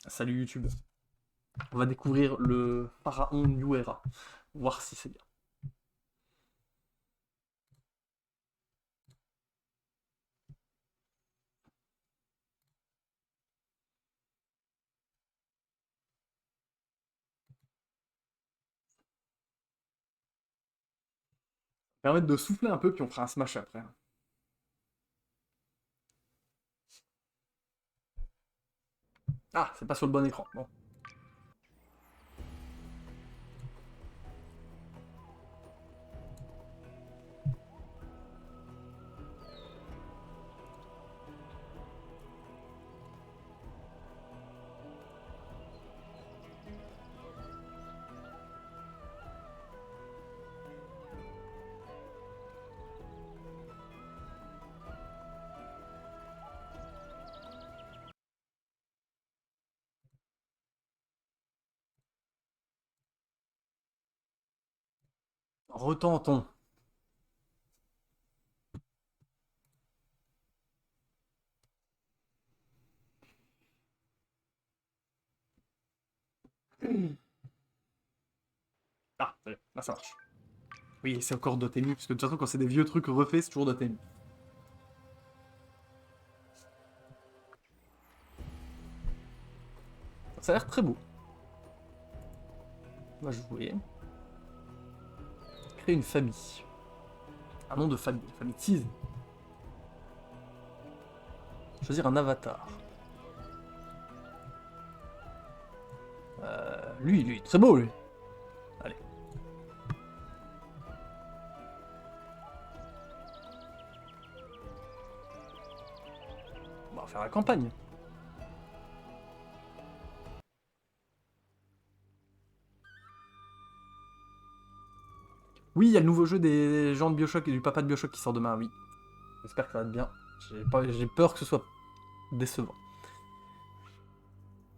Salut YouTube. On va découvrir le pharaon New Era. Voir si c'est bien. Permettre de souffler un peu, puis on fera un smash après. Ah, c'est pas sur le bon écran. Bon. Retentons. Ah, là ça marche. Oui, c'est encore Dotemu, parce que de toute façon, quand c'est des vieux trucs refaits, c'est toujours Dotemu. Ça a l'air très beau. On va jouer. Créer une famille. Un nom de famille. Famille tease. Choisir un avatar. Lui, très beau, lui. Allez. On va faire la campagne. Oui, il y a le nouveau jeu des gens de Bioshock et du papa de Bioshock qui sort demain, oui. J'espère que ça va être bien. J'ai peur que ce soit décevant.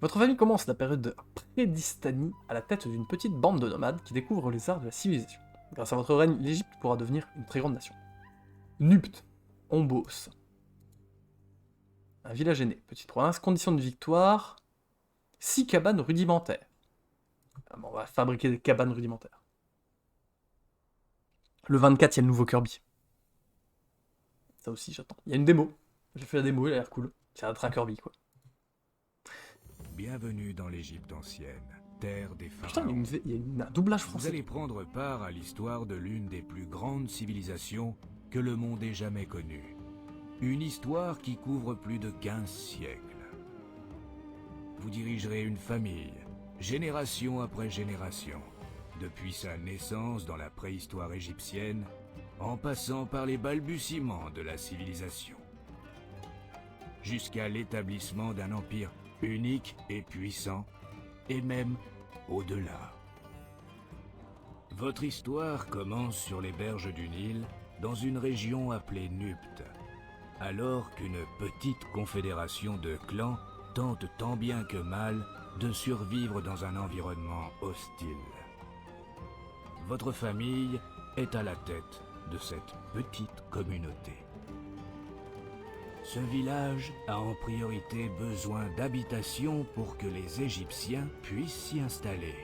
Votre famille commence la période de Prédistanie à la tête d'une petite bande de nomades qui découvrent les arts de la civilisation. Grâce à votre règne, l'Égypte pourra devenir une très grande nation. Nupt, Ombos. Un village aîné, petite province, conditions de victoire, 6 cabanes rudimentaires. Ah bon, on va fabriquer des cabanes rudimentaires. Le 24, il y a le nouveau Kirby. Ça aussi, j'attends. Il y a une démo. J'ai fait la démo, elle a l'air cool. C'est un Kirby, quoi. Bienvenue dans l'Égypte ancienne, terre des Putain, pharaons. il y a un doublage Vous français. allez prendre part à l'histoire de l'une des plus grandes civilisations que le monde ait jamais connue. Une histoire qui couvre plus de 15 siècles. Vous dirigerez une famille, génération après génération, depuis sa naissance dans la préhistoire égyptienne, en passant par les balbutiements de la civilisation, jusqu'à l'établissement d'un empire unique et puissant, et même au-delà. Votre histoire commence sur les berges du Nil, dans une région appelée Nupt, alors qu'une petite confédération de clans tente tant bien que mal de survivre dans un environnement hostile. Votre famille est à la tête de cette petite communauté. Ce village a en priorité besoin d'habitation pour que les Égyptiens puissent s'y installer.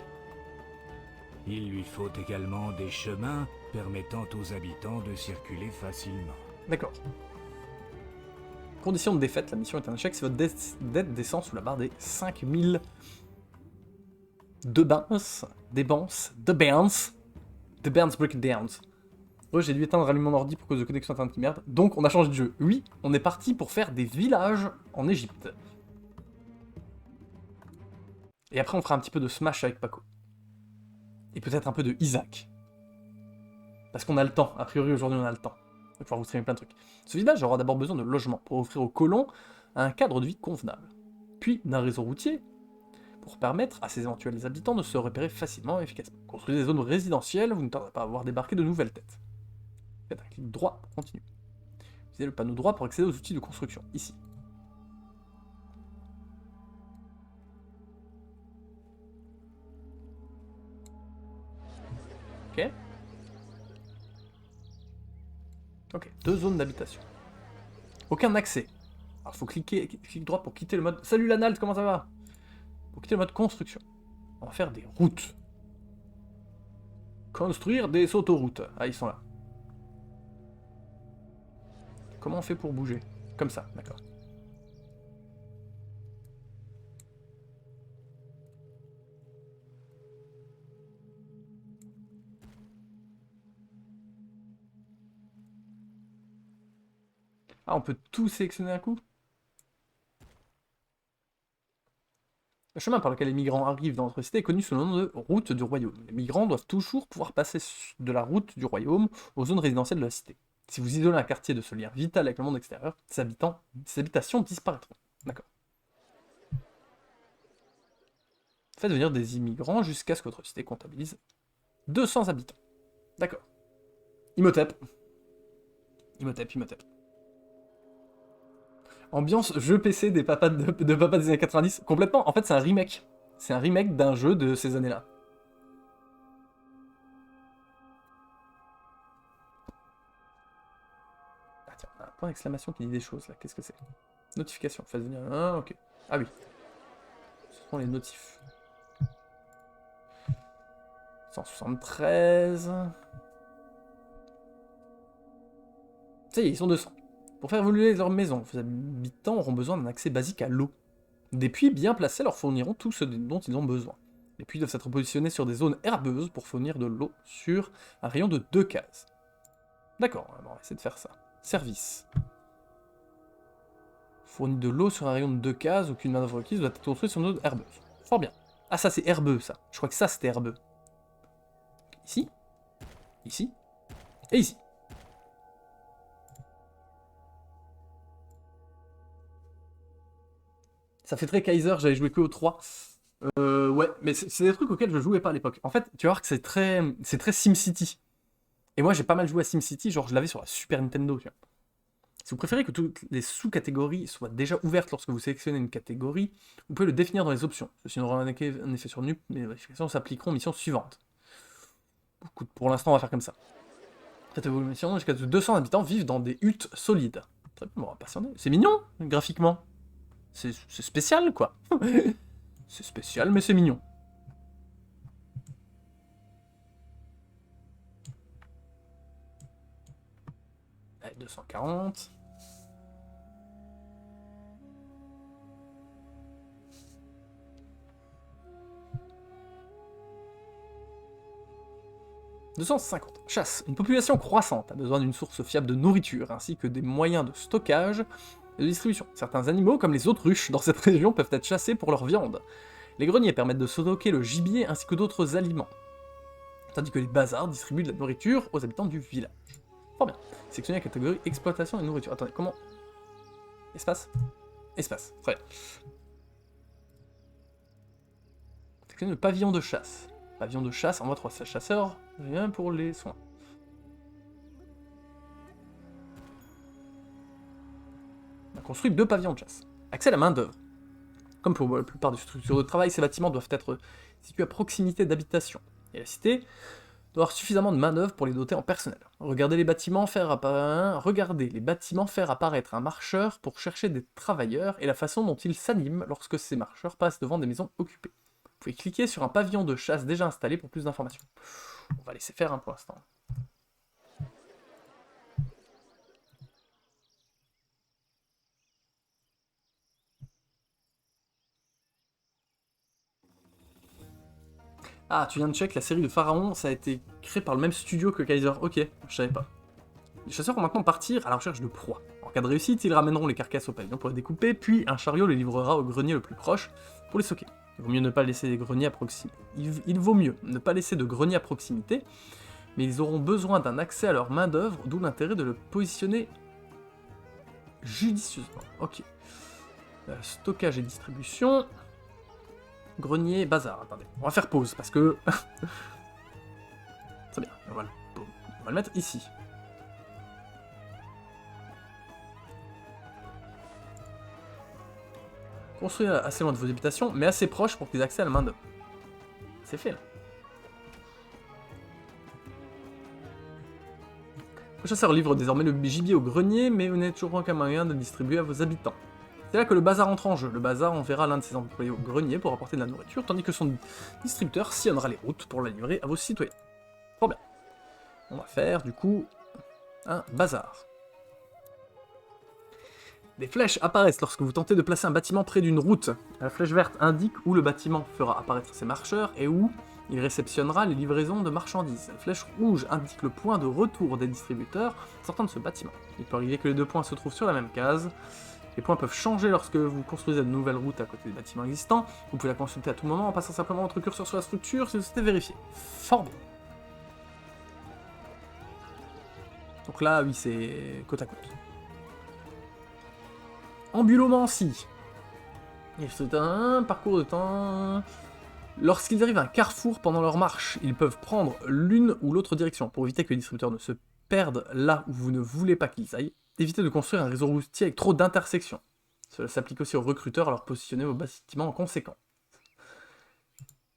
Il lui faut également des chemins permettant aux habitants de circuler facilement. D'accord. Condition de défaite, la mission est un échec si votre dette descend sous la barre des 5000 de bounce, de bounce breakdowns. J'ai dû éteindre rallumer mon ordi pour cause de connexion internet qui merde. Donc on a changé de jeu. Oui, on est parti pour faire des villages en Égypte. Et après on fera un petit peu de Smash avec Paco. Et peut-être un peu de Isaac. Parce qu'on a le temps. A priori aujourd'hui on a le temps. On va pouvoir vous streamer plein de trucs. Ce village aura d'abord besoin de logement pour offrir aux colons un cadre de vie convenable. Puis d'un réseau routier pour permettre à ses éventuels habitants de se repérer facilement et efficacement. Construisez des zones résidentielles, vous ne tarderez pas à voir débarquer de nouvelles têtes. Faites un clic droit pour continuer. Utilisez le panneau droit pour accéder aux outils de construction, ici. Ok. Ok, 2 zones d'habitation. Aucun accès. Alors faut cliquer, clic droit pour quitter le mode. Salut Lanald, comment ça va? Pour quitter le mode construction, on va faire des routes. Construire des autoroutes. Ah, ils sont là. Comment on fait pour bouger? Comme ça, d'accord. Ah, on peut tout sélectionner d'un coup? Le chemin par lequel les migrants arrivent dans notre cité est connu sous le nom de route du royaume. Les migrants doivent toujours pouvoir passer de la route du royaume aux zones résidentielles de la cité. Si vous isolez un quartier de ce lien vital avec le monde extérieur, ses habitations disparaîtront. D'accord. Faites venir des immigrants jusqu'à ce que votre cité comptabilise 200 habitants. D'accord. Imhotep. Imhotep. Ambiance jeu PC des papas de papas des années 90. Complètement. En fait, c'est un remake. C'est un remake d'un jeu de ces années-là. Ah tiens, un point d'exclamation qui dit des choses là. Qu'est-ce que c'est? Notification. Faites venir. Ah, ok. Ah oui. Ce sont les notifs. 173. Ça y est, ils sont 200. Pour faire évoluer leur maison, vos habitants auront besoin d'un accès basique à l'eau. Des puits bien placés leur fourniront tout ce dont ils ont besoin. Les puits doivent être positionnés sur des zones herbeuses pour fournir de l'eau sur un rayon de 2 cases. D'accord, on va essayer de faire ça. Service. Fournit de l'eau sur un rayon de 2 cases, aucune manœuvre requise doit être construite sur une zone herbeuse. Fort bien. Ah, ça c'est herbeux, ça. Je crois que ça c'était herbeux. Ici. Ici. Et ici. Ça fait très Kaiser, j'avais joué que au 3. Ouais, mais c'est des trucs auxquels je jouais pas à l'époque. En fait, tu vas voir que c'est très SimCity. Et moi, j'ai pas mal joué à SimCity, genre je l'avais sur la Super Nintendo, tu vois. Si vous préférez que toutes les sous-catégories soient déjà ouvertes lorsque vous sélectionnez une catégorie, vous pouvez le définir dans les options. Ceci n'aura un effet sur NUP, mais les vérifications s'appliqueront aux missions suivantes. Écoute, pour l'instant, on va faire comme ça. Cette évolution, jusqu'à 200 habitants vivent dans des huttes solides. Très bien, on va patienter. C'est mignon, graphiquement. C'est spécial, quoi. C'est spécial, mais c'est mignon. Allez, 240. « 250. Chasse. Une population croissante a besoin d'une source fiable de nourriture, ainsi que des moyens de stockage et de distribution. Certains animaux, comme les autruches, dans cette région, peuvent être chassés pour leur viande. Les greniers permettent de stocker le gibier ainsi que d'autres aliments, tandis que les bazars distribuent de la nourriture aux habitants du village. Fort bien. Sélectionnez la catégorie exploitation et nourriture. Attendez, comment? Espace? Espace. Très bien. Sélectionnez le pavillon de chasse. Pavillon de chasse, envoie 3 chasseurs, rien pour les soins. On a construit 2 pavillons de chasse. Accès à la main d'œuvre. Comme pour la plupart des structures de travail, ces bâtiments doivent être situés à proximité d'habitations. Et la cité doit avoir suffisamment de main d'œuvre pour les doter en personnel. Regardez les bâtiments faire apparaître un marcheur pour chercher des travailleurs et la façon dont ils s'animent lorsque ces marcheurs passent devant des maisons occupées. Vous pouvez cliquer sur un pavillon de chasse déjà installé pour plus d'informations. On va laisser faire pour l'instant. Ah, tu viens de check, la série de Pharaon, ça a été créé par le même studio que Kaiser. Ok, je savais pas. Les chasseurs vont maintenant partir à la recherche de proies. En cas de réussite, ils ramèneront les carcasses au pavillon pour les découper, puis un chariot les livrera au grenier le plus proche pour les stocker. Il vaut mieux ne pas laisser des greniers à proximité. Il vaut mieux ne pas laisser de greniers à proximité, mais ils auront besoin d'un accès à leur main-d'œuvre, d'où l'intérêt de le positionner judicieusement. Ok. Stockage et distribution. Grenier, bazar. Attendez, on va faire pause parce que. Très bien, on va le mettre ici. Construire assez loin de vos habitations, mais assez proche pour qu'ils aient accès à la main d'œuvre. C'est fait là. Le chasseur livre désormais le gibier au grenier, mais vous n'avez toujours aucun moyen de le distribuer à vos habitants. C'est là que le bazar entre en jeu. Le bazar enverra l'un de ses employés au grenier pour apporter de la nourriture, tandis que son distributeur sillonnera les routes pour la livrer à vos citoyens. Trop bien. On va faire, du coup, un bazar. Des flèches apparaissent lorsque vous tentez de placer un bâtiment près d'une route. La flèche verte indique où le bâtiment fera apparaître ses marcheurs et où il réceptionnera les livraisons de marchandises. La flèche rouge indique le point de retour des distributeurs sortant de ce bâtiment. Il peut arriver que les deux points se trouvent sur la même case. Les points peuvent changer lorsque vous construisez de nouvelles routes à côté des bâtiments existants. Vous pouvez la consulter à tout moment en passant simplement votre curseur sur la structure si vous souhaitez vérifier. Fort bien. Donc là, oui, c'est côte à côte. Ambulomancie. C'est un parcours de temps. Lorsqu'ils arrivent à un carrefour pendant leur marche, ils peuvent prendre l'une ou l'autre direction. Pour éviter que les distributeurs ne se perdent là où vous ne voulez pas qu'ils aillent, évitez de construire un réseau routier avec trop d'intersections. Cela s'applique aussi aux recruteurs, alors positionnez vos bâtiments en conséquence.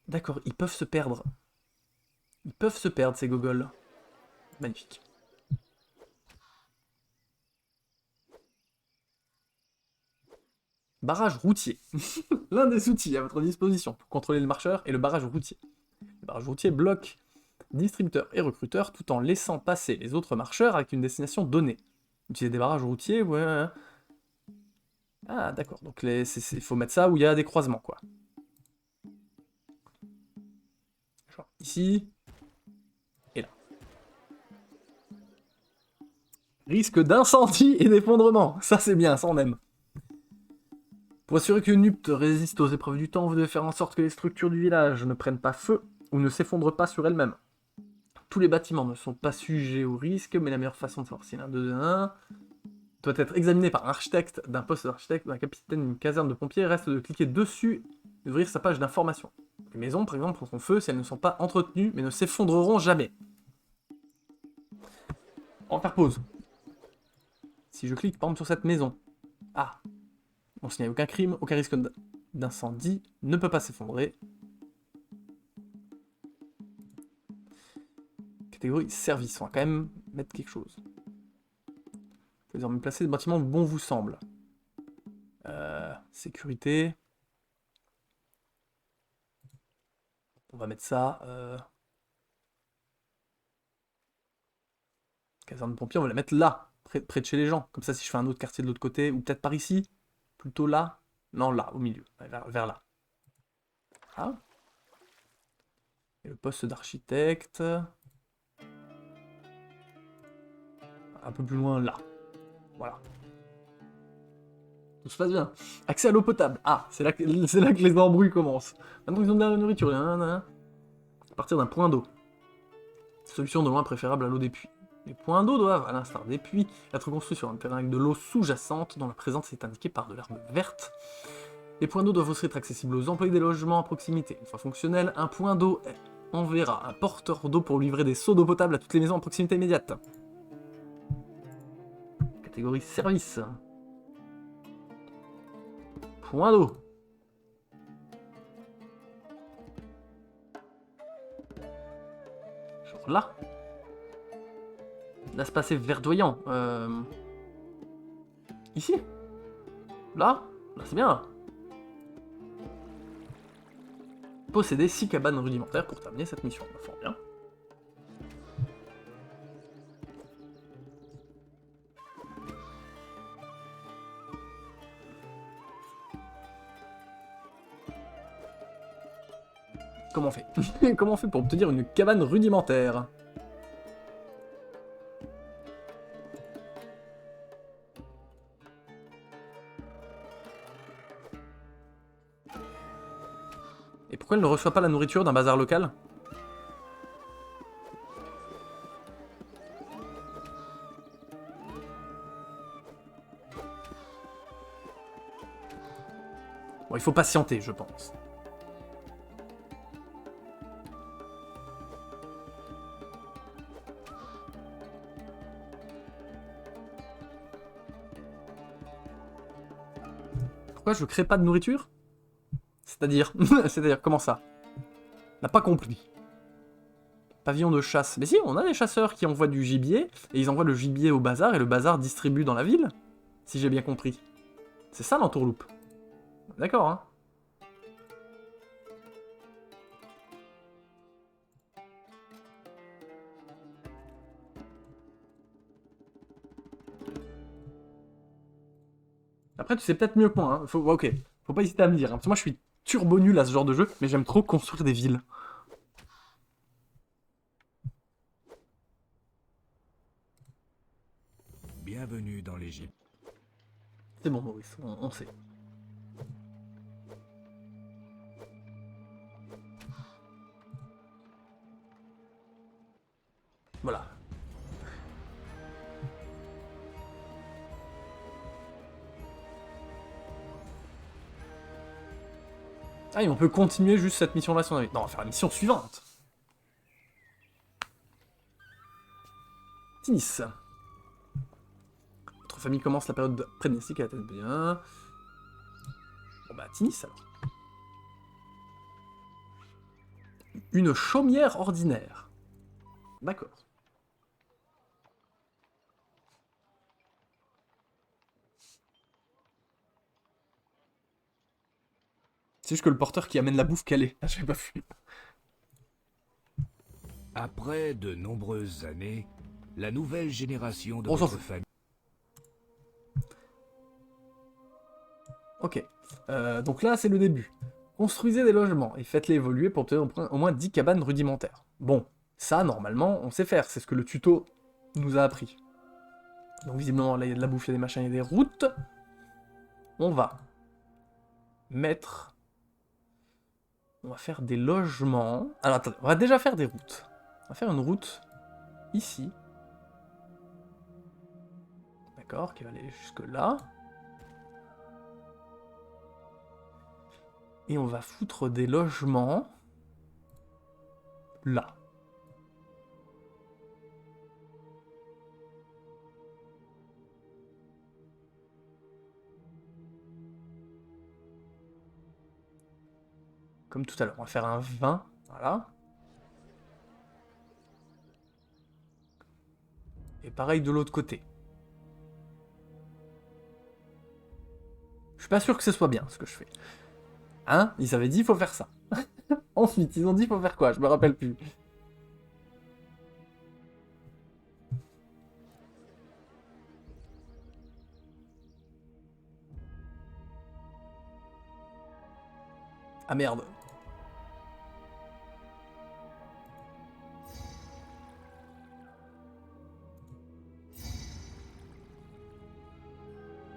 D'accord, ils peuvent se perdre. Ils peuvent se perdre, ces gogoles. Magnifique. Barrage routier. L'un des outils à votre disposition pour contrôler le marcheur est le barrage routier. Le barrage routier bloque distributeurs et recruteurs tout en laissant passer les autres marcheurs avec une destination donnée. Utiliser des barrages routiers, ouais. Ah, d'accord. Donc il faut mettre ça où il y a des croisements, quoi. Genre ici et là. Risque d'incendie et d'effondrement. Ça, c'est bien, ça on aime. Pour assurer que Nupt résiste aux épreuves du temps, vous devez faire en sorte que les structures du village ne prennent pas feu ou ne s'effondrent pas sur elles-mêmes. Tous les bâtiments ne sont pas sujets au risque, mais la meilleure façon de savoir si l'un d'eux doit être examiné par un architecte, d'un poste d'architecte, d'un capitaine d'une caserne de pompiers, reste de cliquer dessus et d'ouvrir sa page d'information. Les maisons, par exemple, prendront feu si elles ne sont pas entretenues, mais ne s'effondreront jamais. On va faire pause. Si je clique, par exemple, sur cette maison. Ah. On signale aucun crime, aucun risque d'incendie, ne peut pas s'effondrer. Catégorie service, on va quand même mettre quelque chose. Vous pouvez désormais placer des bâtiments où bon vous semble. Sécurité. On va mettre ça. Caserne de pompiers, on va la mettre là, près de chez les gens. Comme ça, si je fais un autre quartier de l'autre côté, ou peut-être par ici. Plutôt là. Non, là, au milieu. Vers là. Ah. Et le poste d'architecte. Un peu plus loin, là. Voilà. Tout se passe bien. Accès à l'eau potable. Ah, c'est là que les embrouilles commencent. Maintenant qu'ils ont de la nourriture, à partir d'un point d'eau. Solution de loin préférable à l'eau des puits. Les points d'eau doivent, à l'instar des puits, être construits sur un terrain avec de l'eau sous-jacente dont la présence est indiquée par de l'herbe verte. Les points d'eau doivent aussi être accessibles aux employés des logements à proximité. Une fois fonctionnel, un point d'eau enverra un porteur d'eau pour livrer des seaux d'eau potable à toutes les maisons à proximité immédiate. Catégorie service. Point d'eau. Genre là. Là, c'est passé verdoyant. Ici. Là, c'est bien. Posséder 6 cabanes rudimentaires pour terminer cette mission. Fort bien. Comment on fait? Comment on fait pour obtenir une cabane rudimentaire? Et pourquoi elle ne reçoit pas la nourriture d'un bazar local? Bon, il faut patienter, je pense. Pourquoi je crée pas de nourriture? C'est-à-dire comment ça? N'a pas compris. Pavillon de chasse. Mais si, on a des chasseurs qui envoient du gibier, et ils envoient le gibier au bazar, et le bazar distribue dans la ville. Si j'ai bien compris. C'est ça l'entourloupe. D'accord, hein. Après, tu sais peut-être mieux que moi, hein. Ok, faut pas hésiter à me dire, hein. Parce que moi, je suis turbo nul à ce genre de jeu, mais j'aime trop construire des villes. Bienvenue dans l'Égypte. C'est bon, Maurice, on sait. Voilà. Ah, et on peut continuer juste cette mission-là si on a envie. Non, on va faire la mission suivante. Tinis. Votre famille commence la période prédestinée à la tête bien. Bon bah, Tinis alors. Une chaumière ordinaire. D'accord. C'est juste que le porteur qui amène la bouffe calée. Ah, j'avais pas vu. Après de nombreuses années, la nouvelle génération de On s'en votre fout. famille... Ok. Donc là, c'est le début. Construisez des logements et faites-les évoluer pour obtenir au moins 10 cabanes rudimentaires. Bon, ça, normalement, on sait faire. C'est ce que le tuto nous a appris. Donc visiblement, là, il y a de la bouffe, il y a des machins, il y a des routes. On va mettre... On va faire des logements. Alors, attendez, on va déjà faire des routes. On va faire une route ici. D'accord, qui va aller jusque là. Et on va foutre des logements là. Comme tout à l'heure, on va faire un 20, voilà. Et pareil de l'autre côté. Je suis pas sûr que ce soit bien ce que je fais. Hein? Ils avaient dit il faut faire ça. Ensuite, ils ont dit il faut faire quoi? Je me rappelle plus. Ah merde.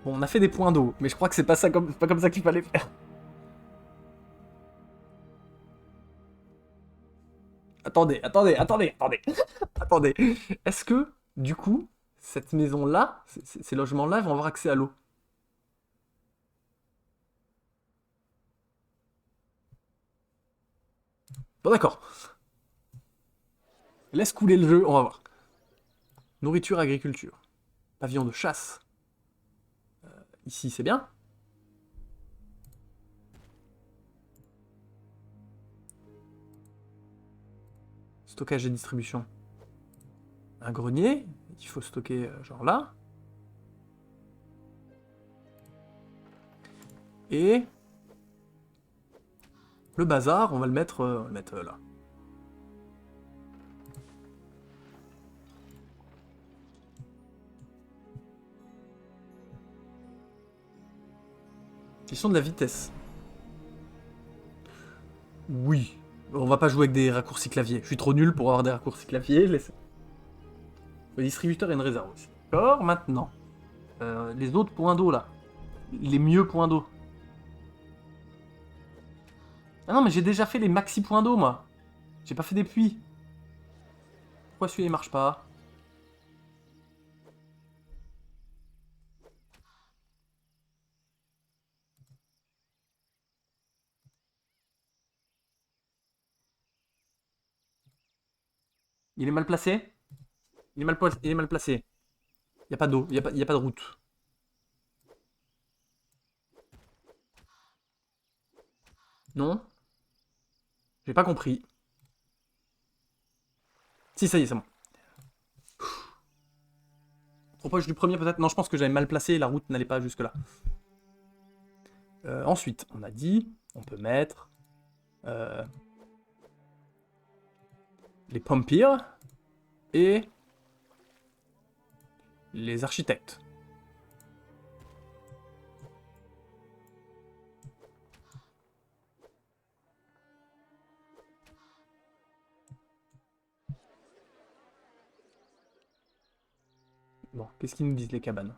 Bon, on a fait des points d'eau, mais je crois que c'est pas ça pas comme ça qu'il fallait faire. Attendez. Attendez. Est-ce que, du coup, cette maison-là, ces logements-là vont avoir accès à l'eau? Bon, d'accord. Laisse couler le jeu, on va voir. Nourriture, agriculture. Pavillon de chasse. Ici, c'est bien. Stockage et distribution. Un grenier. Il faut stocker genre là. Et le bazar, on va le mettre, là. Question de la vitesse. Oui. On va pas jouer avec des raccourcis clavier. Je suis trop nul pour avoir des raccourcis clavier. Le distributeur et une réserve aussi. D'accord, maintenant. Les autres points d'eau là. Les mieux points d'eau. Ah non, mais j'ai déjà fait les maxi points d'eau, moi. J'ai pas fait des puits. Pourquoi celui-là il marche pas? Il est mal placé? Il est mal placé. Il y a pas d'eau, il y a pas de route. Non? J'ai pas compris. Si, ça y est, c'est bon. Trop proche du premier peut-être? Non, je pense que j'avais mal placé et la route n'allait pas jusque là. Ensuite, on a dit, on peut mettre les pompiers et les architectes. Bon, qu'est-ce qu'ils nous disent les cabanes?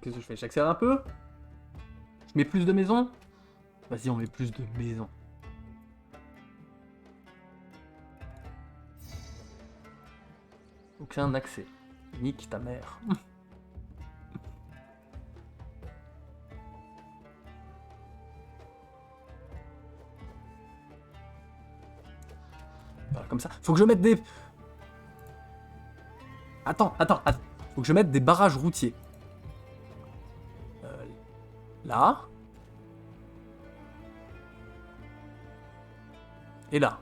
Qu'est-ce que je fais? J'accélère un peu? Je mets plus de maisons? Vas-y, on met plus de maisons. Aucun accès. Nique ta mère. Voilà, comme ça. Faut que je mette des... Attends. Faut que je mette des barrages routiers. Là. Et là.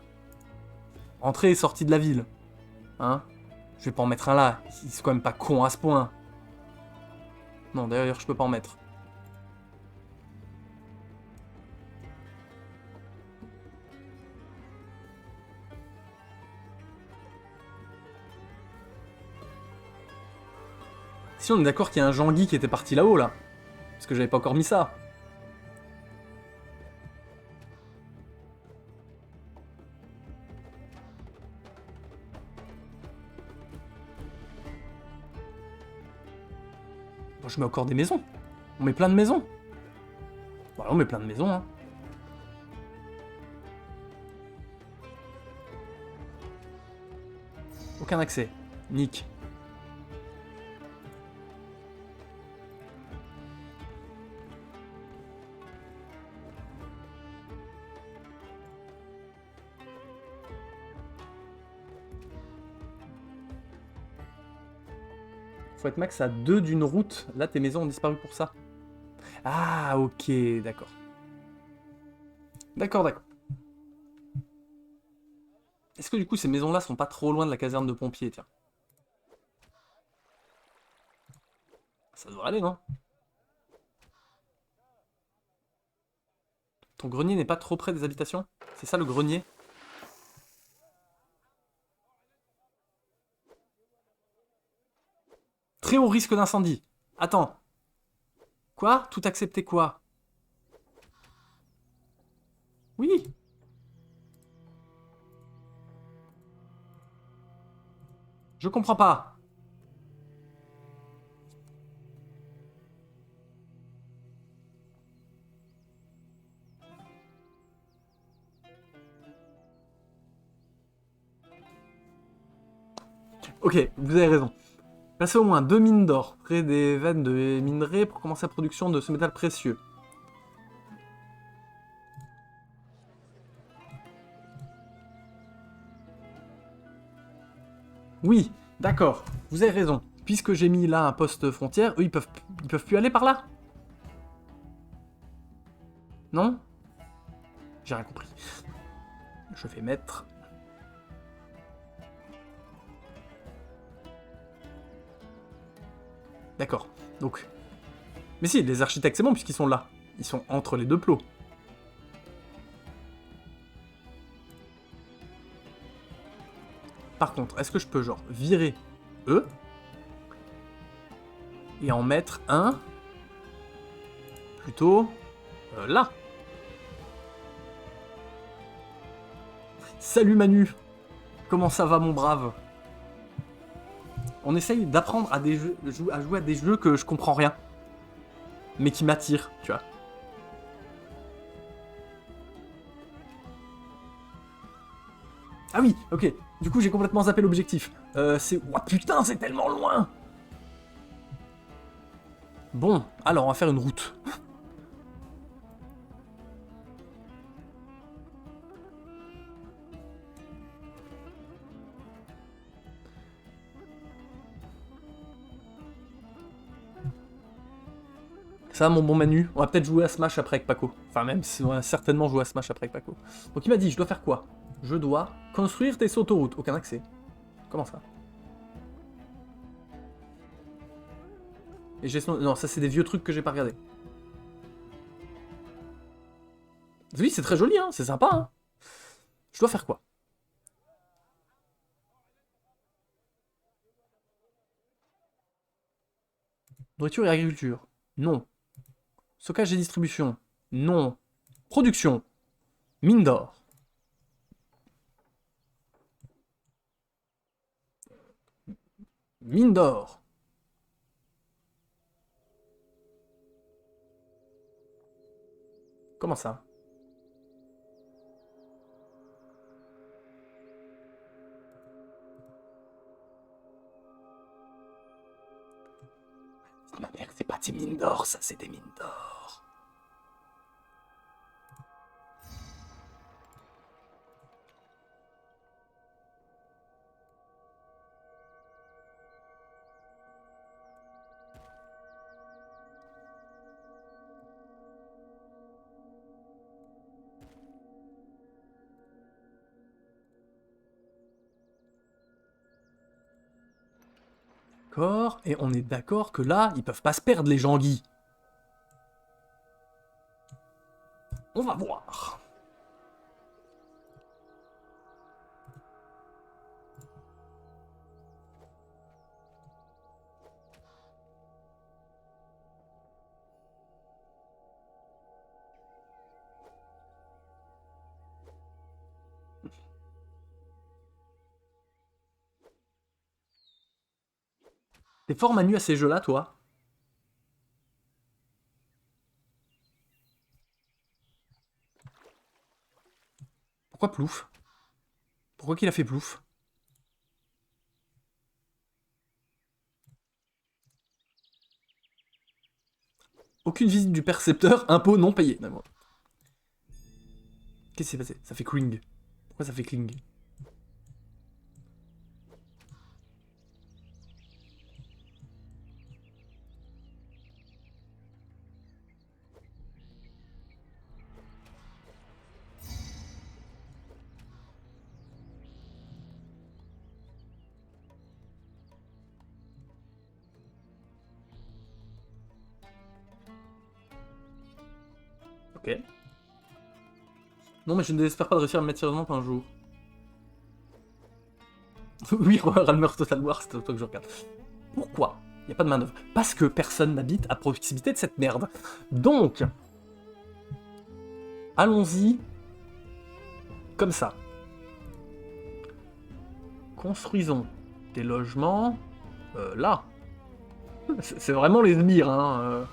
Entrée et sortie de la ville. Hein? Je vais pas en mettre un là. Ils sont quand même pas cons à ce point. Non, d'ailleurs, je peux pas en mettre. Si on est d'accord qu'il y a un Jean-Guy qui était parti là-haut, là. Parce que j'avais pas encore mis ça. Bon, je mets encore des maisons. On met plein de maisons. Voilà, on met plein de maisons, hein. Aucun accès. Nick. Faut être max à 2 d'une route. Là, tes maisons ont disparu pour ça. Ah, ok, d'accord. D'accord. Est-ce que du coup, ces maisons-là sont pas trop loin de la caserne de pompiers, tiens? Ça devrait aller, non? Ton grenier n'est pas trop près des habitations? C'est ça le grenier? Très haut risque d'incendie. Attends. Quoi? Tout accepter quoi? Oui. Je comprends pas. Ok, vous avez raison. Placez au moins 2 mines d'or près des veines de minerais pour commencer la production de ce métal précieux. Oui, d'accord, vous avez raison. Puisque j'ai mis là un poste frontière, eux ils peuvent plus aller par là? Non? J'ai rien compris. Je vais mettre... D'accord, donc... Mais si, les architectes c'est bon puisqu'ils sont là. Ils sont entre les deux plots. Par contre, est-ce que je peux genre virer eux et en mettre un plutôt là? Salut Manu! Comment ça va mon brave? On essaye d'apprendre à jouer à des jeux que je comprends rien. Mais qui m'attirent, tu vois. Ah oui, ok. Du coup, j'ai complètement zappé l'objectif. C'est... Oh putain, c'est tellement loin! Bon, alors on va faire une route. Ça, mon bon Manu, on va peut-être jouer à Smash après avec Paco. Enfin, même si on va certainement jouer à Smash après avec Paco. Donc il m'a dit, je dois faire quoi? Je dois construire tes autoroutes. Aucun accès. Comment ça? Et gestion... Non, ça c'est des vieux trucs que j'ai pas regardé. Oui, c'est très joli, hein, c'est sympa, hein. Je dois faire quoi? Nourriture et agriculture. Non. Stockage et distribution. Non. Production. Mine d'or. Mine d'or. Comment ça? Ma mère, c'est pas des mines d'or, ça, c'est des mines d'or. D'accord, et on est d'accord que là, ils peuvent pas se perdre, les Jean-Guy. On va voir. T'es fort Manu à ces jeux-là, toi? Pourquoi plouf? Pourquoi qu'il a fait plouf? Aucune visite du percepteur, impôt non payé. Qu'est-ce qui s'est passé? Ça fait cling. Pourquoi ça fait cling? Ok. Non, mais je ne désespère pas de réussir à me mettre sérieusement pour un jour. Oui, Ralmer Total War, c'est toi que je regarde. Pourquoi il n'y a pas de main-d'œuvre? Parce que personne n'habite à proximité de cette merde. Donc, allons-y comme ça. Construisons des logements là. C'est vraiment les sbires, hein.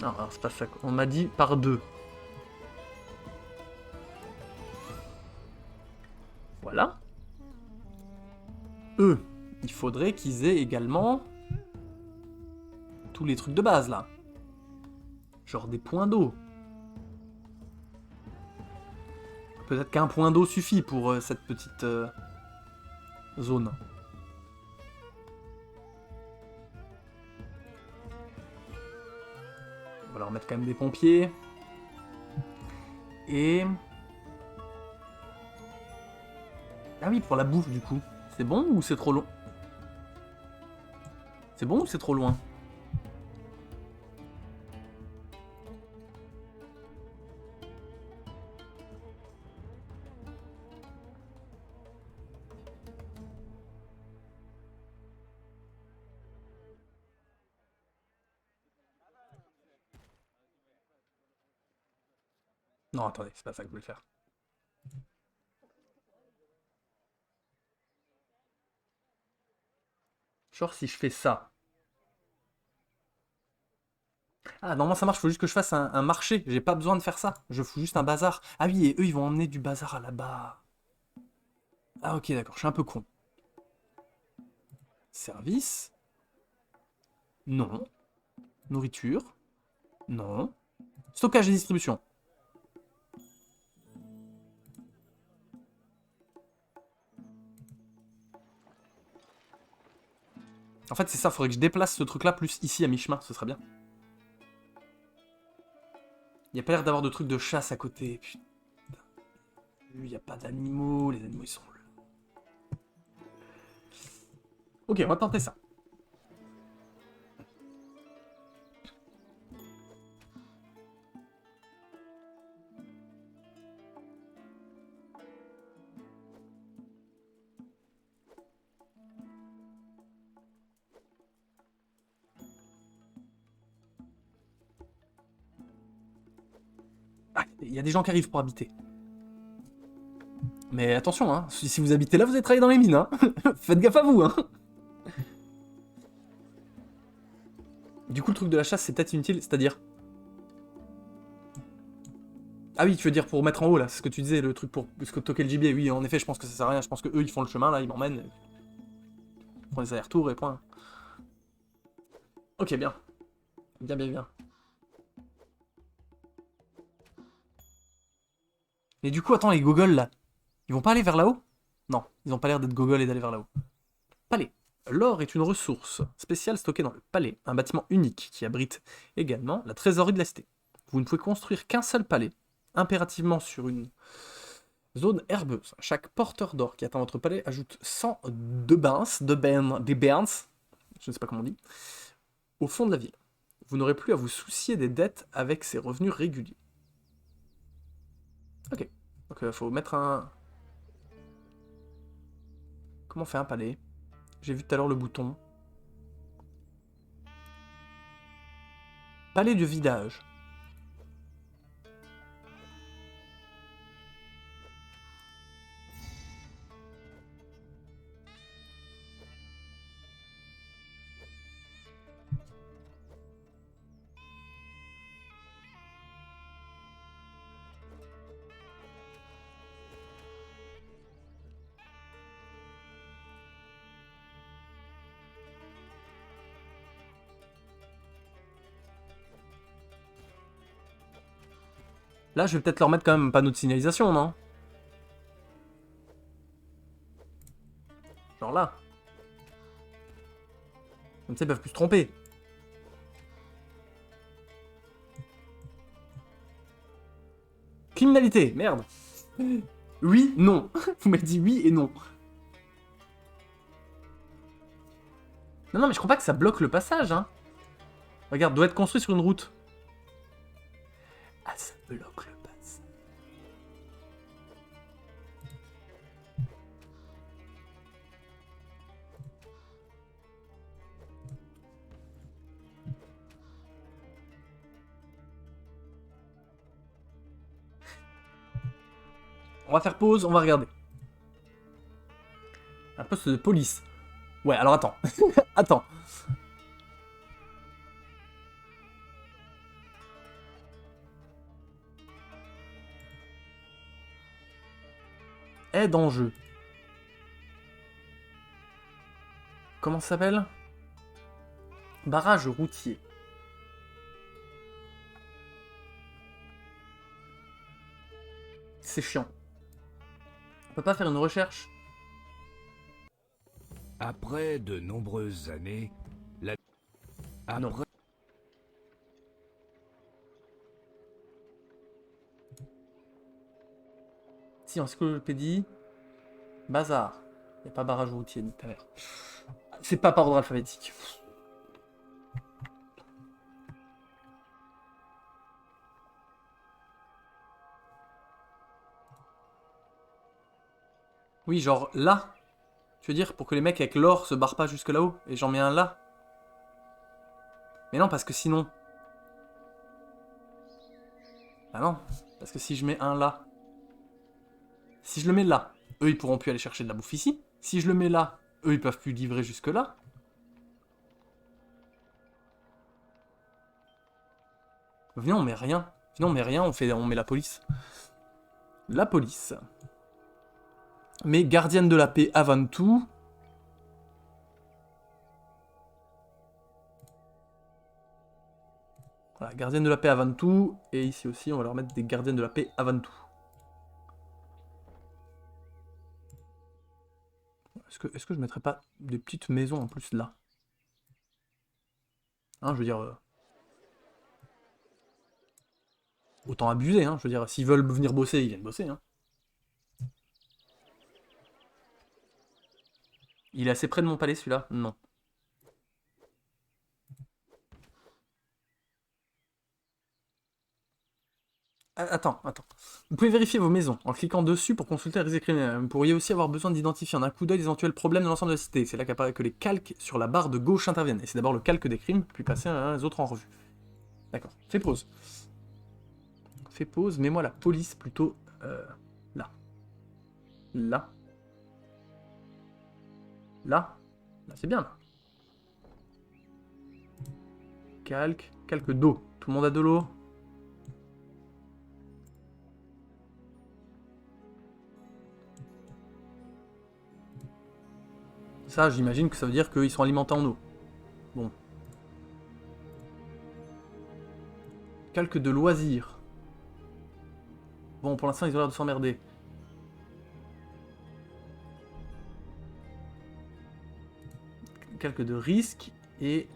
Non, alors c'est pas ça. On m'a dit par deux. Voilà. Eux, il faudrait qu'ils aient également tous les trucs de base là. Genre des points d'eau. Peut-être qu'un point d'eau suffit pour cette petite zone. On va leur mettre quand même des pompiers. Et... Ah oui, pour la bouffe du coup. C'est bon ou c'est trop long? C'est bon ou c'est trop loin? Non, attendez, c'est pas ça que je voulais faire. Genre si je fais ça. Ah, normalement ça marche, faut juste que je fasse un marché. J'ai pas besoin de faire ça. Je fous juste un bazar. Ah oui, et eux ils vont emmener du bazar à là-bas. Ah ok, d'accord, je suis un peu con. Service. Non. Nourriture. Non. Stockage et distribution. En fait, c'est ça, faudrait que je déplace ce truc-là plus ici à mi-chemin, ce serait bien. Il n'y a pas l'air d'avoir de trucs de chasse à côté. Putain. Il n'y a pas d'animaux, les animaux ils sont là. Ok, on va tenter ça. Ah, il y a des gens qui arrivent pour habiter. Mais attention, hein, si vous habitez là, vous allez travailler dans les mines, hein. Faites gaffe à vous, hein. Du coup, le truc de la chasse, c'est peut-être inutile, c'est-à-dire... Ah oui, tu veux dire pour mettre en haut, là, c'est ce que tu disais, le truc pour toquer le gibier. Oui, en effet, je pense que ça sert à rien, je pense que eux ils font le chemin, là, ils m'emmènent. Ils font les allers-retours et point. Ok, bien. Bien, bien, bien. Et du coup, attends, les gogoles, là, ils vont pas aller vers là-haut? Non, ils ont pas l'air d'être gogoles et d'aller vers là-haut. Palais. L'or est une ressource spéciale stockée dans le palais, un bâtiment unique qui abrite également la trésorerie de la cité. Vous ne pouvez construire qu'un seul palais, impérativement sur une zone herbeuse. Chaque porteur d'or qui atteint votre palais ajoute 100 de des bains, je ne sais pas comment on dit, au fond de la ville. Vous n'aurez plus à vous soucier des dettes avec ces revenus réguliers. Ok, donc il faut mettre un... Comment on fait un palais? J'ai vu tout à l'heure le bouton. Palais de vidage. Là, je vais peut-être leur mettre quand même un panneau de signalisation, non? Genre là. Comme ça, ils peuvent plus se tromper. Criminalité, merde. Oui, non. Vous m'avez dit oui et non. Non, non, mais je crois pas que ça bloque le passage, hein. Regarde, doit être construit sur une route. Ah, ça bloque le passage. On va faire pause, on va regarder. Un poste de police. Ouais, alors attends. Attends. Aide en jeu. Comment ça s'appelle? Barrage routier. C'est chiant. On peut pas faire une recherche? Après de nombreuses années, la... Non. Après... Si, encyclopédie. Bazar. Y a pas barrage routier, ni ta mère. C'est pas par ordre alphabétique. Oui, genre là. Tu veux dire pour que les mecs avec l'or se barrent pas jusque là-haut et j'en mets un là? Mais non, parce que sinon... Ah non, parce que si je mets un là... Si je le mets là, eux ils pourront plus aller chercher de la bouffe ici. Si je le mets là, eux ils peuvent plus livrer jusque là. Viens, on met rien. Viens, on met rien, on met la police. La police. Mais gardienne de la paix avant tout. Voilà, gardienne de la paix avant tout. Et ici aussi, on va leur mettre des gardiennes de la paix avant tout. Est-ce que je mettrais pas des petites maisons en plus là? Hein, je veux dire... autant abuser, hein. Je veux dire, s'ils veulent venir bosser, ils viennent bosser, hein. Il est assez près de mon palais, celui-là? Non. Attends. Vous pouvez vérifier vos maisons en cliquant dessus pour consulter les risques criminels. Vous pourriez aussi avoir besoin d'identifier en un coup d'œil les éventuels problèmes de l'ensemble de la cité. C'est là qu'apparaît que les calques sur la barre de gauche interviennent. Et c'est d'abord le calque des crimes, puis passer les autres en revue. D'accord. Fais pause. Fais pause, mets-moi la police plutôt là. Là. Là. Là, c'est bien là. Calque d'eau. Tout le monde a de l'eau? Ça, j'imagine que ça veut dire qu'ils sont alimentés en eau. Bon. Calque de loisirs. Bon, pour l'instant, ils ont l'air de s'emmerder. Calque de risque et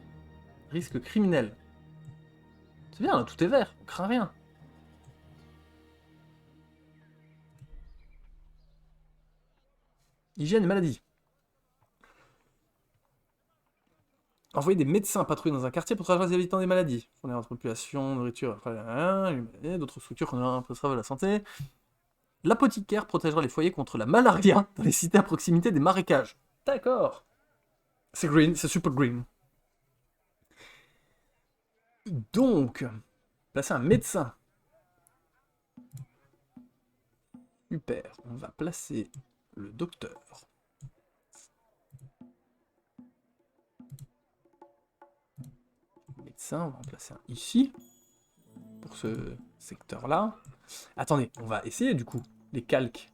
risque criminel. C'est bien, là, tout est vert, on craint rien. Hygiène et maladie. Envoyer des médecins patrouiller dans un quartier pour traverser les habitants des maladies. Fournir notre population, nourriture, d'autres structures qu'on préservent la santé. L'apothicaire protégera les foyers contre la malaria dans les cités à proximité des marécages. D'accord. C'est green, c'est super green. Donc, placer un médecin. Super, on va placer le docteur. Médecin, on va en placer un ici. Pour ce secteur-là. Attendez, on va essayer du coup, les calques.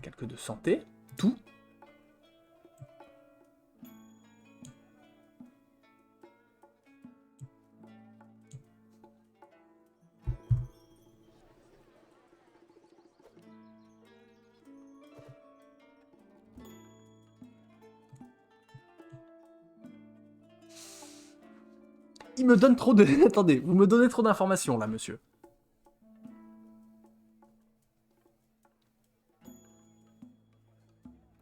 Calque de santé, tout. Il me donne trop de... Attendez, vous me donnez trop d'informations là, monsieur.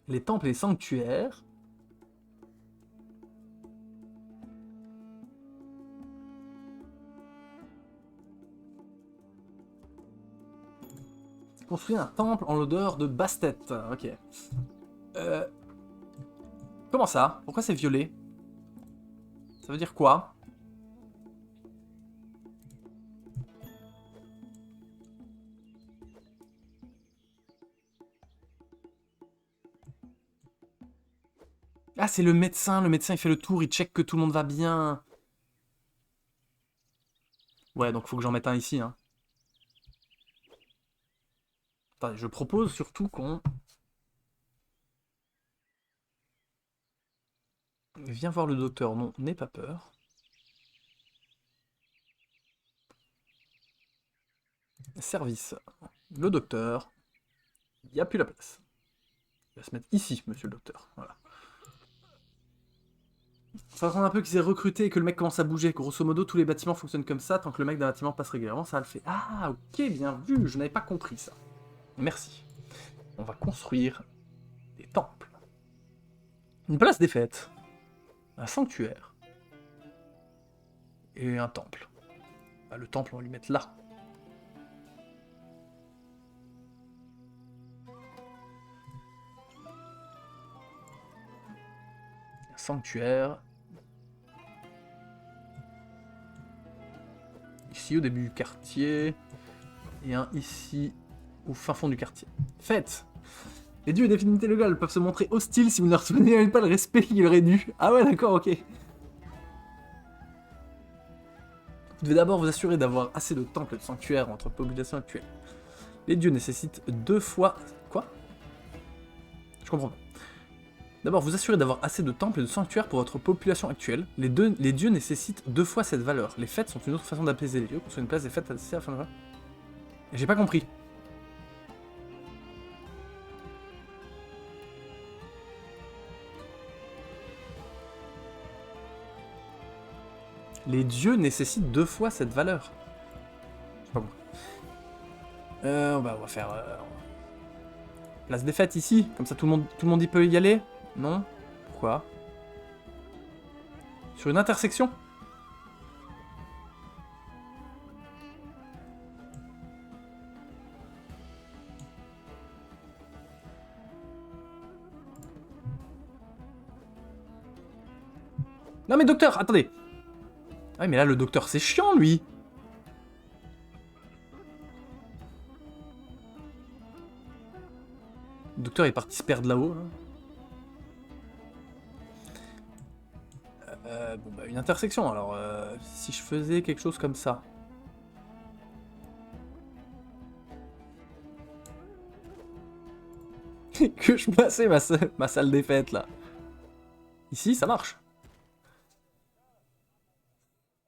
Les temples et les sanctuaires. Construire un temple en l'odeur de Bastet. Ok. Comment ça? Pourquoi c'est violet? Ça veut dire quoi? Ah, c'est le médecin il fait le tour, il check que tout le monde va bien. Ouais, donc faut que j'en mette un ici, hein. Attendez, je propose surtout qu'on... Viens voir le docteur, non, n'aie pas peur. Service. Le docteur. Il n'y a plus la place. Il va se mettre ici, monsieur le docteur. Voilà. Ça attendre un peu qu'ils aient recruté et que le mec commence à bouger. Grosso modo, tous les bâtiments fonctionnent comme ça. Tant que le mec d'un bâtiment passe régulièrement, ça le fait. Ah, ok, bien vu. Je n'avais pas compris ça. Merci. On va construire des temples. Une place des fêtes. Un sanctuaire. Et un temple. Bah, le temple, on va lui mettre là. Un sanctuaire. Ici, au début du quartier. Et un ici, au fin fond du quartier. Fête! Les dieux et des divinités locales peuvent se montrer hostiles si vous ne leur donnez pas le respect qu'il aurait dû. Ah ouais, d'accord, ok. Vous devez d'abord vous assurer d'avoir assez de temples et de sanctuaires entre populations actuelles. Les dieux nécessitent 2 fois... Quoi? Je comprends pas. D'abord, vous assurez d'avoir assez de temples et de sanctuaires pour votre population actuelle. Les dieux nécessitent 2 fois cette valeur. Les fêtes sont une autre façon d'apaiser les dieux. Construire une place des fêtes à afin de... J'ai pas compris. Les dieux nécessitent 2 fois cette valeur. Je sais pas pourquoi. On va faire... place des fêtes ici, comme ça tout le monde y peut y aller. Non? Pourquoi? Sur une intersection? Non mais docteur, attendez. Ah mais là le docteur c'est chiant lui. Le docteur est parti se perdre là-haut. Là. Bon bah une intersection alors. Si je faisais quelque chose comme ça. Que je plaçais ma salle des fêtes là. Ici ça marche.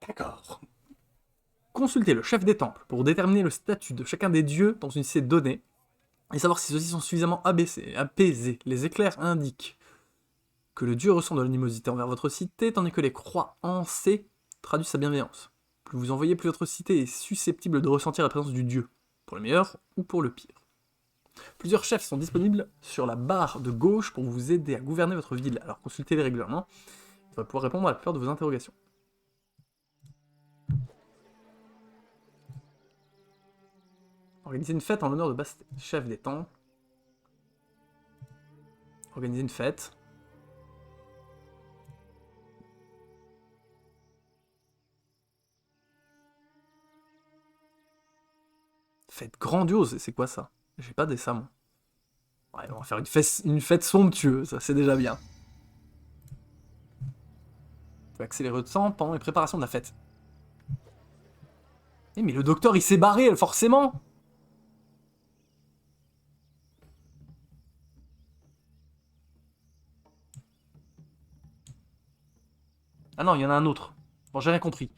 D'accord. Consultez le chef des temples pour déterminer le statut de chacun des dieux dans une cité donnée et savoir si ceux-ci sont suffisamment apaisés. Les éclairs indiquent que le dieu ressent de l'animosité envers votre cité, tandis que les croix en C traduisent sa bienveillance. Plus vous envoyez, plus votre cité est susceptible de ressentir la présence du dieu, pour le meilleur ou pour le pire. Plusieurs chefs sont disponibles sur la barre de gauche pour vous aider à gouverner votre ville, alors consultez-les régulièrement, il va pouvoir répondre à la plupart de vos interrogations. Organiser une fête en l'honneur de Bastet, chef des temples. Organiser une fête. Fête grandiose, c'est quoi ça? J'ai pas des ça, moi. Ouais, on va faire une fête somptueuse, ça c'est déjà bien. On va accélérer le temps pendant les préparations de la fête. Eh mais le docteur il s'est barré, forcément! Ah non, il y en a un autre. Bon, j'ai rien compris.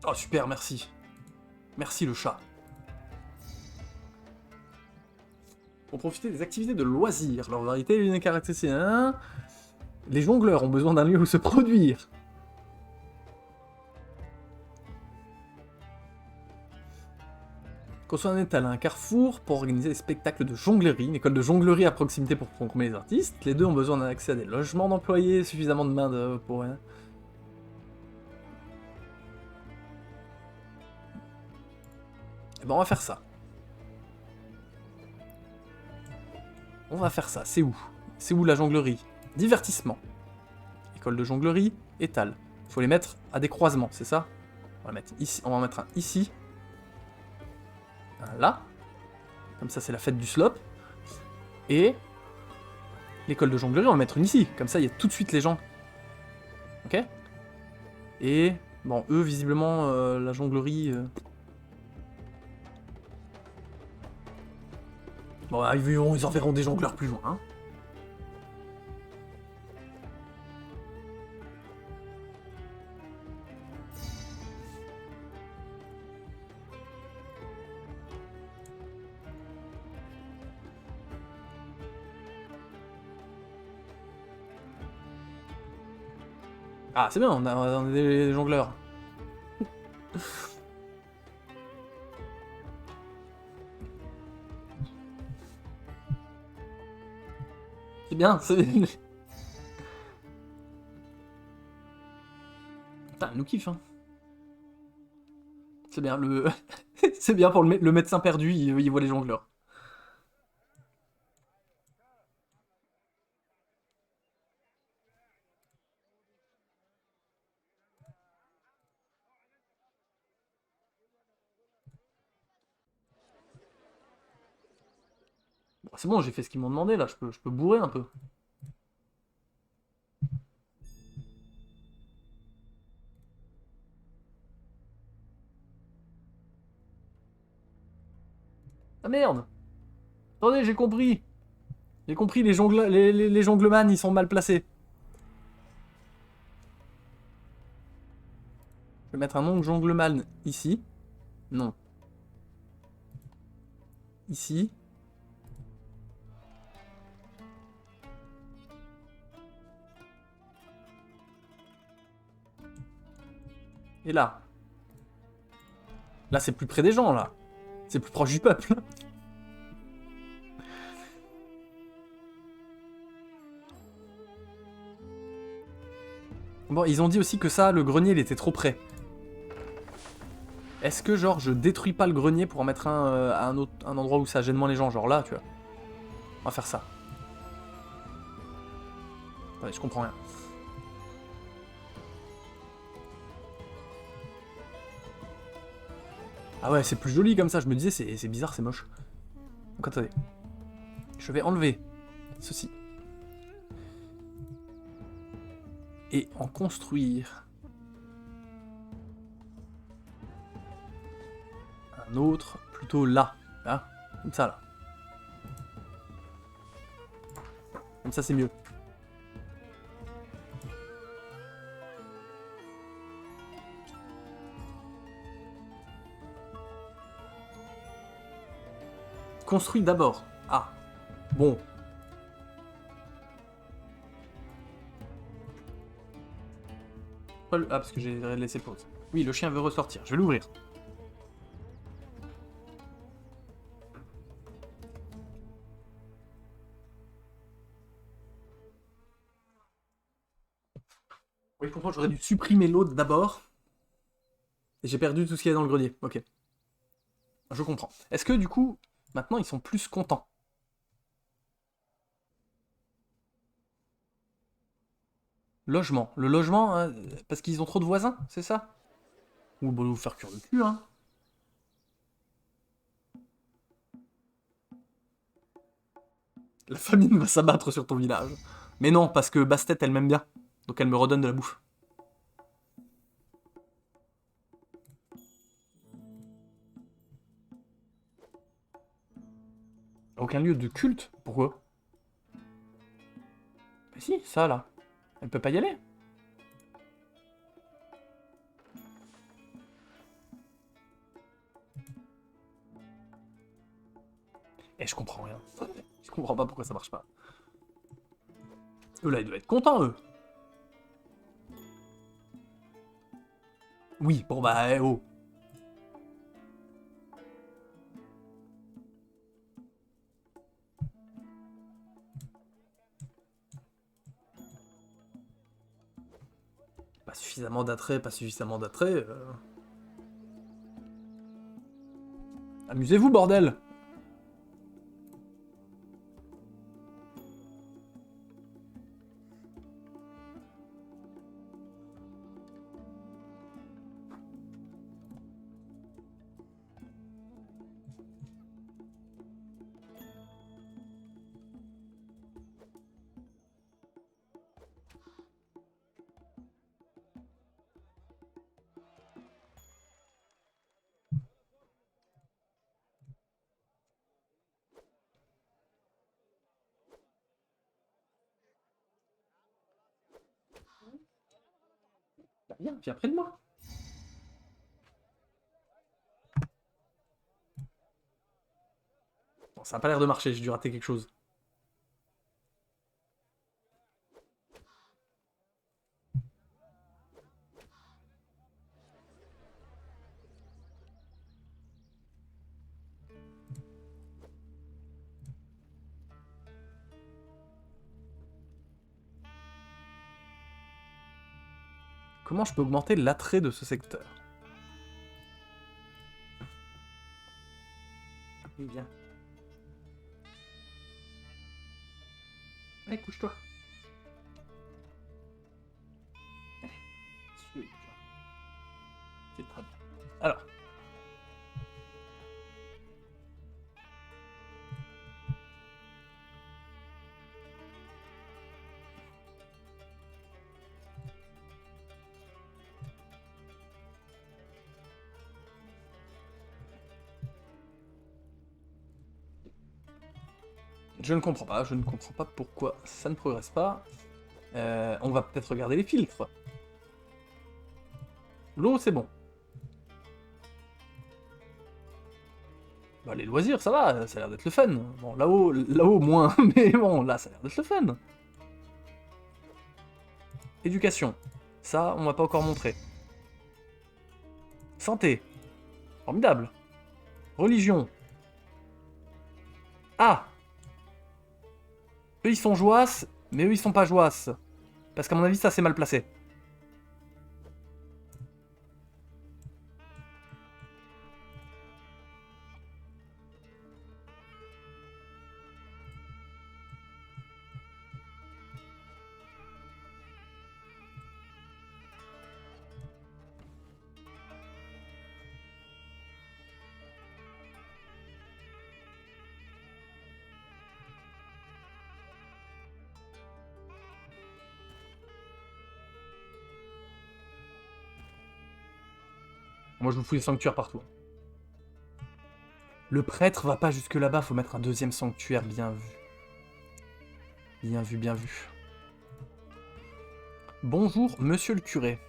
Oh super, merci. Merci le chat. Pour profiter des activités de loisirs, leur variété et une caractéristique. Les jongleurs ont besoin d'un lieu où se produire. Qu'on soit un étal à un carrefour pour organiser des spectacles de jonglerie, une école de jonglerie à proximité pour former les artistes. Les deux ont besoin d'un accès à des logements d'employés, suffisamment de main d'œuvre pour rien. Et ben on va faire ça. On va faire ça. C'est où? C'est où la jonglerie? Divertissement. École de jonglerie, étal. Il faut les mettre à des croisements, c'est ça? On va mettre ici. On va en mettre un ici. Un là. Comme ça, c'est la fête du slop. Et l'école de jonglerie, on va mettre une ici. Comme ça, il y a tout de suite les gens. Ok? Et bon, eux, visiblement, la jonglerie. Bon, ils enverront des jongleurs plus loin. Hein. Ah, c'est bien, on a des jongleurs. C'est bien, c'est... Putain, elle nous kiffe, hein. C'est bien, le... c'est bien pour le médecin perdu, il voit les jongleurs. Bon, c'est bon, j'ai fait ce qu'ils m'ont demandé, là, je peux bourrer un peu. Ah merde! Attendez, j'ai compris! J'ai compris, les jongleman, ils sont mal placés. Je vais mettre un nom de jongleman ici. Non. ici. Et là. Là, c'est plus près des gens, là. C'est plus proche du peuple. Bon, ils ont dit aussi que ça, le grenier, il était trop près. Est-ce que, genre, je détruis pas le grenier pour en mettre un à un endroit où ça gêne moins les gens? Genre là, tu vois. On va faire ça. Ouais, je comprends rien. Ah ouais, c'est plus joli comme ça. Je me disais, c'est bizarre, c'est moche. Donc attendez. Je vais enlever ceci. Et en construire un autre plutôt là. Là. Comme ça, là. Comme ça, c'est mieux. Construit d'abord. Ah. Bon. Ah, parce que j'ai laissé pause. Oui, le chien veut ressortir. Je vais l'ouvrir. Oui, je comprends, j'aurais dû supprimer l'autre d'abord. Et j'ai perdu tout ce qu'il y a dans le grenier. Ok. Je comprends. Est-ce que, du coup, maintenant, ils sont plus contents? Logement. Le logement, hein, parce qu'ils ont trop de voisins, c'est ça? Ou bon, vous faire cuire le cul, hein. La famine va s'abattre sur ton village. Mais non, parce que Bastet, elle m'aime bien. Donc elle me redonne de la bouffe. Aucun lieu de culte? Pourquoi? Mais si, ça, là. Elle peut pas y aller. Et je comprends rien. Je comprends pas pourquoi ça marche pas. Eux, là, ils doivent être contents, eux. Oui, bon bah, oh. Pas suffisamment d'attrait, pas suffisamment d'attrait. Amusez-vous, bordel! Bah viens près de moi. Bon, ça a pas l'air de marcher, j'ai dû rater quelque chose. Comment je peux augmenter l'attrait de ce secteur? Oui, viens. Allez, couche-toi. C'est très bien. Alors. Je ne comprends pas pourquoi ça ne progresse pas. On va peut-être regarder les filtres. L'eau, c'est bon. Bah, les loisirs, ça va, ça a l'air d'être le fun. Bon, là-haut moins, mais bon, là, ça a l'air d'être le fun. Éducation. Ça, on m'a pas encore montré. Santé. Formidable. Religion. Ah! Eux, ils sont joasses, mais eux, ils sont pas joasses. Parce qu'à mon avis, ça, c'est mal placé. Moi, je vous fous des sanctuaires partout. Le prêtre va pas jusque là-bas, faut mettre un deuxième sanctuaire, bien vu. Bien vu, bien vu. Bonjour, monsieur le curé.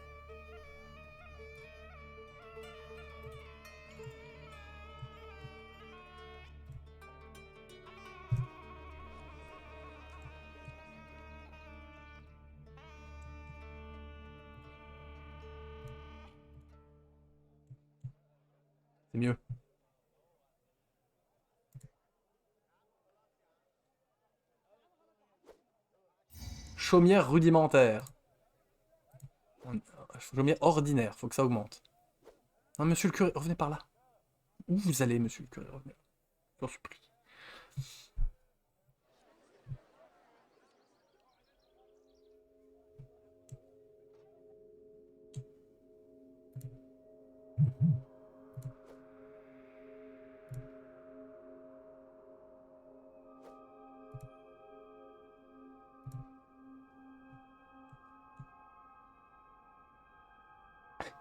C'est mieux. Chaumière rudimentaire. Chaumière ordinaire, faut que ça augmente. Non, monsieur le curé, revenez par là. Où vous allez, monsieur le curé, revenez. Je vous en supplie.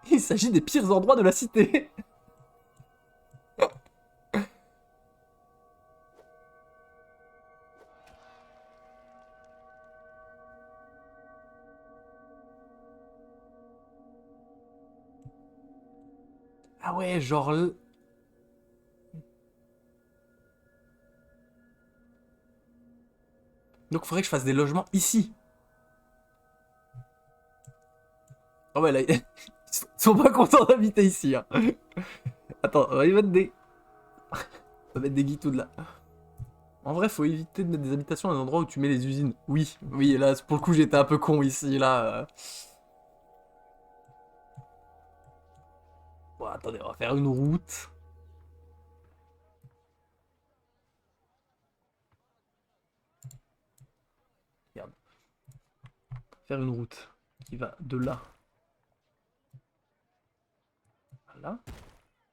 Il s'agit des pires endroits de la cité. Ah ouais, genre... Donc faudrait que je fasse des logements ici. Oh ouais, là, ils sont pas contents d'habiter ici. Hein. Attends, on va y mettre des... On va mettre des guitoudes là. En vrai, faut éviter de mettre des habitations à un endroit où tu mets les usines. Oui, oui, là, pour le coup, j'étais un peu con ici, là. Bon, attendez, on va faire une route. Regarde. Faire une route qui va de là à là.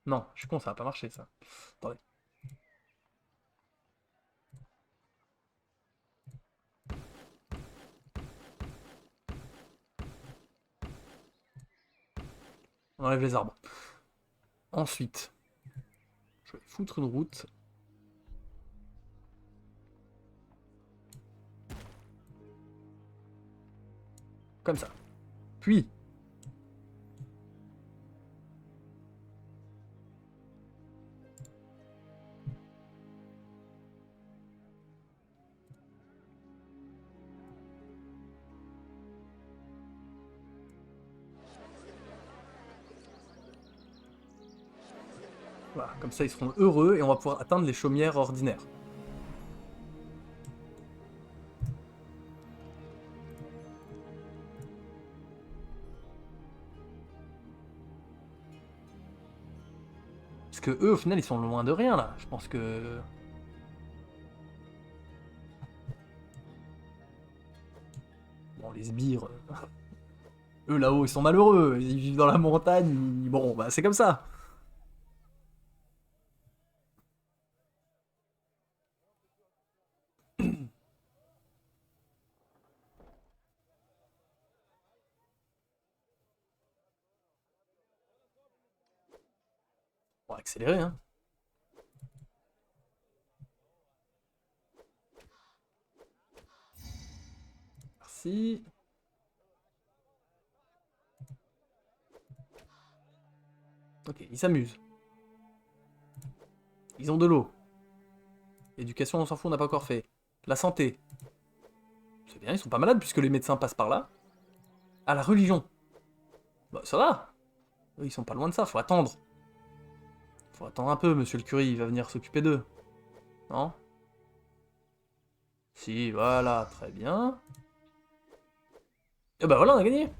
Non, je suis con, ça va pas marcher, ça. Attendez. On enlève les arbres. Ensuite, je vais foutre une route. Comme ça. Puis, voilà, comme ça ils seront heureux et on va pouvoir atteindre les chaumières ordinaires. Parce que eux, au final, ils sont loin de rien, là. Je pense que... Bon, les sbires... Eux, là-haut, ils sont malheureux. Ils vivent dans la montagne. Bon, bah, c'est comme ça. On va accélérer, hein. Merci. Ok, ils s'amusent. Ils ont de l'eau. L'éducation, on s'en fout, on n'a pas encore fait. La santé. C'est bien, ils sont pas malades puisque les médecins passent par là. Ah, la religion. Bah, ça va. Eux, ils sont pas loin de ça, faut attendre. Faut attendre un peu, monsieur le curé, il va venir s'occuper d'eux. Non? Si, voilà, très bien. Et bah voilà, on a gagné.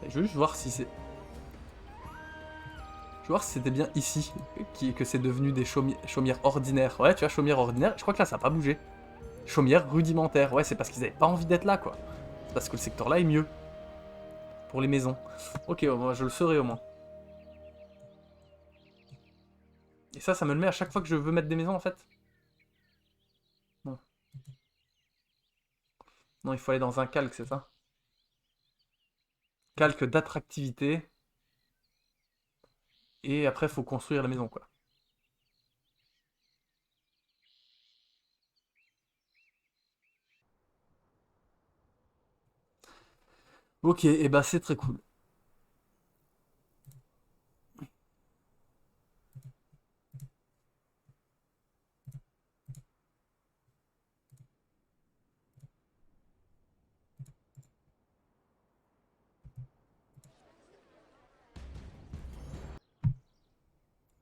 Je veux juste voir si c'est... Je veux voir si c'était bien ici que c'est devenu des chaumières ordinaires. Ouais, tu vois, chaumières ordinaires, je crois que là, ça n'a pas bougé. Chaumières rudimentaires, ouais, c'est parce qu'ils avaient pas envie d'être là, quoi. C'est parce que le secteur là est mieux. Pour les maisons. Ok, moi je le saurai au moins. Et ça me le met à chaque fois que je veux mettre des maisons, en fait. Non. Non, il faut aller dans un calque, c'est ça? Calque d'attractivité. Et après, il faut construire la maison, quoi. Ok, et bah c'est très cool.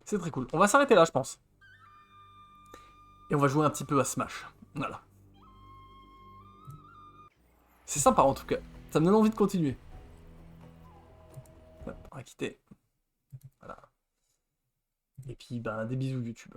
C'est très cool. On va s'arrêter là, je pense. Et on va jouer un petit peu à Smash. Voilà. C'est sympa en tout cas. Ça me donne envie de continuer. Hop, on va quitter. Voilà. Et puis, bah, des bisous YouTube.